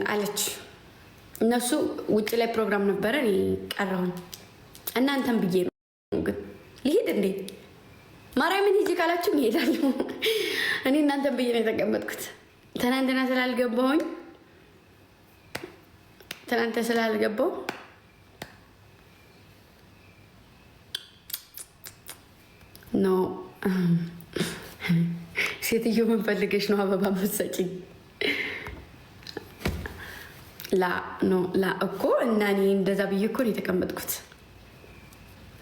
አለች። እነሱ ውጭ ላይ ፕሮግራም ነበረ፣ እኔ ቀረሁኝ። እናንተም ብዬ ነው ግን ልሄድ እንዴ ማርያምን ሂጂ ካላችሁ እሄዳለሁ። እኔ እናንተም ብዬ ነው የተቀመጥኩት። ትናንትና ስላልገባሁኝ ትናንተ ስላልገባሁ ኖ ሴትዮ ምን ፈልገሽ ነው አበባ መሰጭኝ? ላ ኖ ላ እኮ እና እኔ እንደዛ ብዬ እኮ ነው የተቀመጥኩት።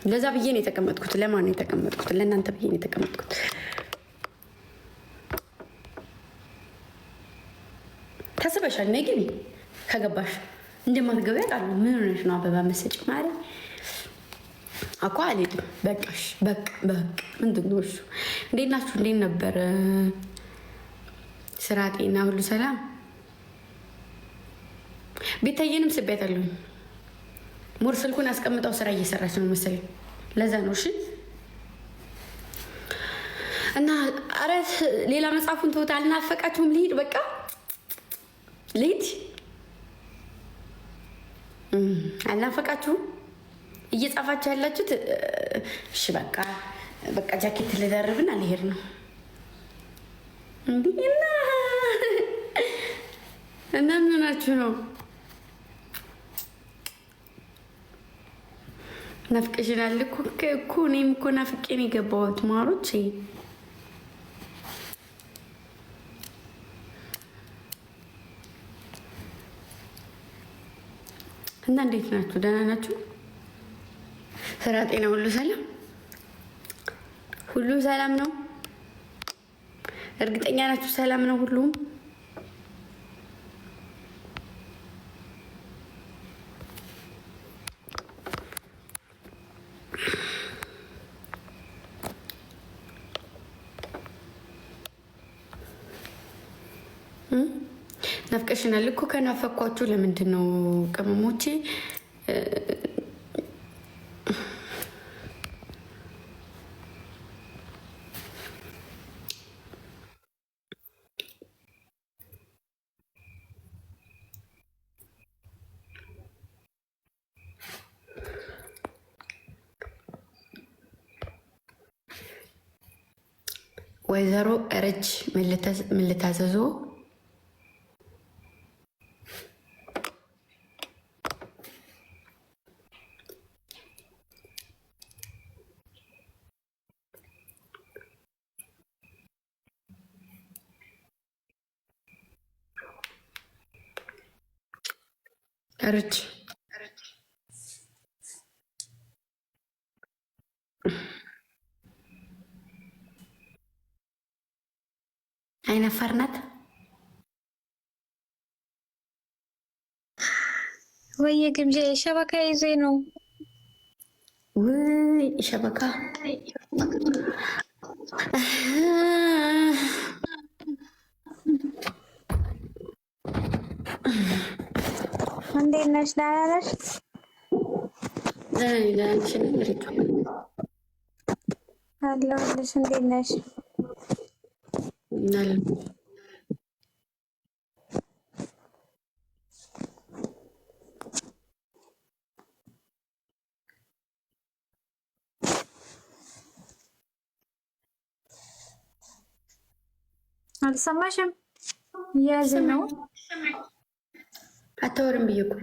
እንደዛ ብዬ ነው የተቀመጥኩት። ለማን ነው የተቀመጥኩት? ለእናንተ ብዬ ነው የተቀመጥኩት። ታስበሻል? ነይ ግቢ። ከገባሽ እንደማትገቢ ያውቃሉ። ምን ሆነሽ ነው አበባ መሰጭኝ ማለት እኮ አልሄድም። በቃሽ በቃ ምንድን ነው እሱ? እንዴት ናችሁ? እንዴት ነበረ ስራ፣ ጤና ሁሉ ሰላም? ቤታዬንም ስቤያታለሁኝ። ሙር ስልኩን አስቀምጠው ስራ እየሰራች ነው መሰለኝ። ለዛ ነው እሺ። እና አረት ሌላ መጽሐፉን ተውት። አልናፈቃችሁም? ልሂድ በቃ ልሂድ። አልናፈቃችሁም? እየጻፋችሁ ያላችሁት እሺ በቃ ጃኬት ልደርብና ልሄድ ነው እንዴ? እና ምን ሆናችሁ ነው? ናፍቀሽናል እኮ እኔም እኮ ናፍቄ ነው የገባሁት ማሮች። እና እንዴት ናችሁ? ደህና ናችሁ? ስራ፣ ጤና ሁሉ ሰላም? ሁሉ ሰላም ነው? እርግጠኛ ናችሁ ሰላም ነው ሁሉም? ናፍቀሽናል እኮ። ከናፈኳችሁ ለምንድን ነው ቅመሞቼ? ወይዘሮ ረጅ ምን ልታዘዞ? ረጅ አይነፈር ናት ወይ? ግምጄ ሸበካ ይዞ ነው ወይ? ሸበካ እንዴት ነሽ? ደህና ነሽ? አለሁልሽ። እንዴት ነሽ? አልሰማሽም? ያዝ ነው አታወሪም ብዬሽ እኮ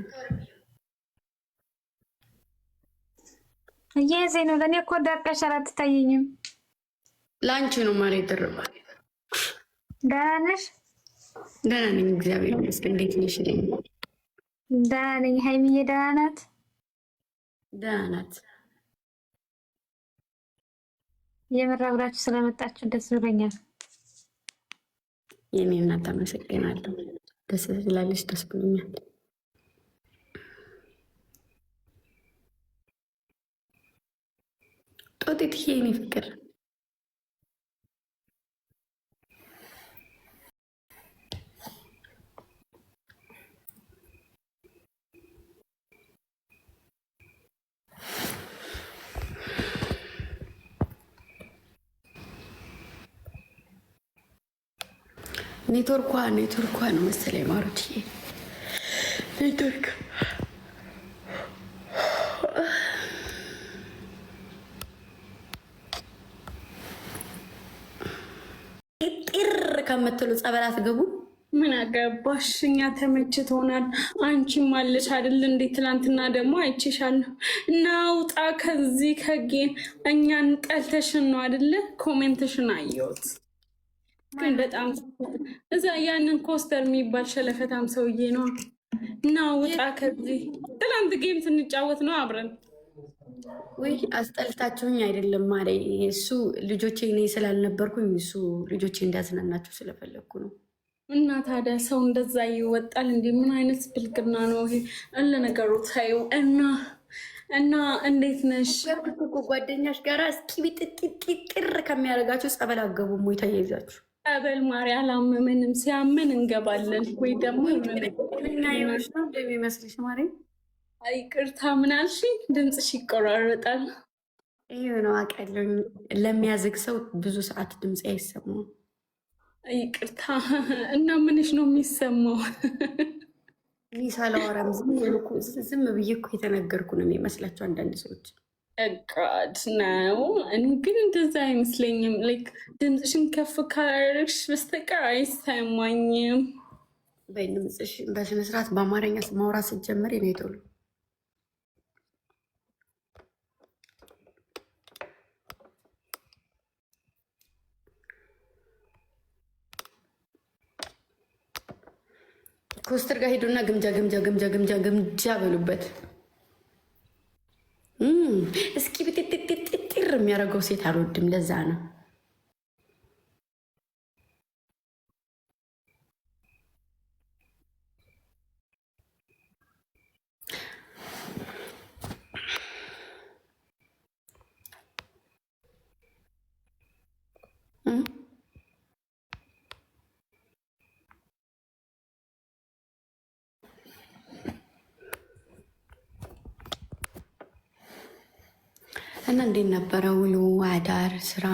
እየያዘ ነው። ለእኔ እኮ ደርቀሽ አትታየኝም። ለአንቺ ነው ማለት ይደረባል። ደህና ነሽ? ደህና ነኝ እግዚአብሔር ይመስገን። እንዴት ነሽ? ደህና ነኝ። ሀይሚዬ ደህና ናት? ደህና ናት። የምር አብራችሁ ስለመጣችሁ ደስ ብሎኛል። የኔ እናት አመሰግናለሁ። ደስ ስላለሽ ደስ ብሎኛል። ጦጢት የኔ ፍቅር ኔትወርኳ ነው መሰለኝ ማሮች። ኔትወርክ ጢር ከምትሉ ጸበል አትገቡ። ምን አገባሽ? እኛ ተመችቶናል። አንቺም አለሽ አይደል እንዴ? ትናንትና ደግሞ አይቼሻለሁ። ናውጣ ከዚህ ከጌም እኛን ጠልተሽን ነው አይደለ? ኮሜንትሽን አየሁት። ግን በጣም እዛ ያንን ኮስተር የሚባል ሸለፈታም ሰውዬ ነው። ናውጣ ከዚህ ትናንት ጌም ስንጫወት ነው አብረን። ውይ አስጠልታችሁኝ አይደለም ማለት እሱ ልጆቼ እኔ ስላልነበርኩኝ እሱ ልጆቼ እንዳዝናናቸው ስለፈለግኩ ነው። እና ታዲያ ሰው እንደዛ ይወጣል እንዴ? ምን አይነት ብልግና ነው ይሄ? ለነገሩ ታዩ እና እንዴት ነሽ? ጓደኛሽ ጋራ እስኪ ቢጥጥጥር ከሚያደርጋችሁ ጸበል አገቡም ወይ ተያይዛችሁ? ጸበል ማሪ አላመመንም። ሲያመን እንገባለን ወይ ደግሞ ናዎች ነው እንደሚመስልሽ ማሪ? ይቅርታ ምን አልሽኝ? ድምፅሽ ይቆራረጣል። ይህ ነው አውቃለሁ። ለሚያዝግ ሰው ብዙ ሰዓት ድምፅ አይሰማም። ይቅርታ። እና ምንሽ ነው የሚሰማው? ሳላወራም ዝም ብዬ እኮ የተነገርኩ ነው የሚመስላቸው አንዳንድ ሰዎች። ጋድ ነው። ግን እንደዛ አይመስለኝም። ላይክ ድምፅሽን ከፍ ካላደረግሽ በስተቀር አይሰማኝም። በድምፅሽ በስነስርዓት በአማርኛ ማውራት ስትጀምር ነው የቶሎ ኮስተር ጋር ሄዱና ግምጃ በሉበት። እስኪ ብጥጥጥጥር የሚያደርገው ሴት አልወድም። ለዛ ነው እና እንዴት ነበረ ውሎ አዳር ስራ?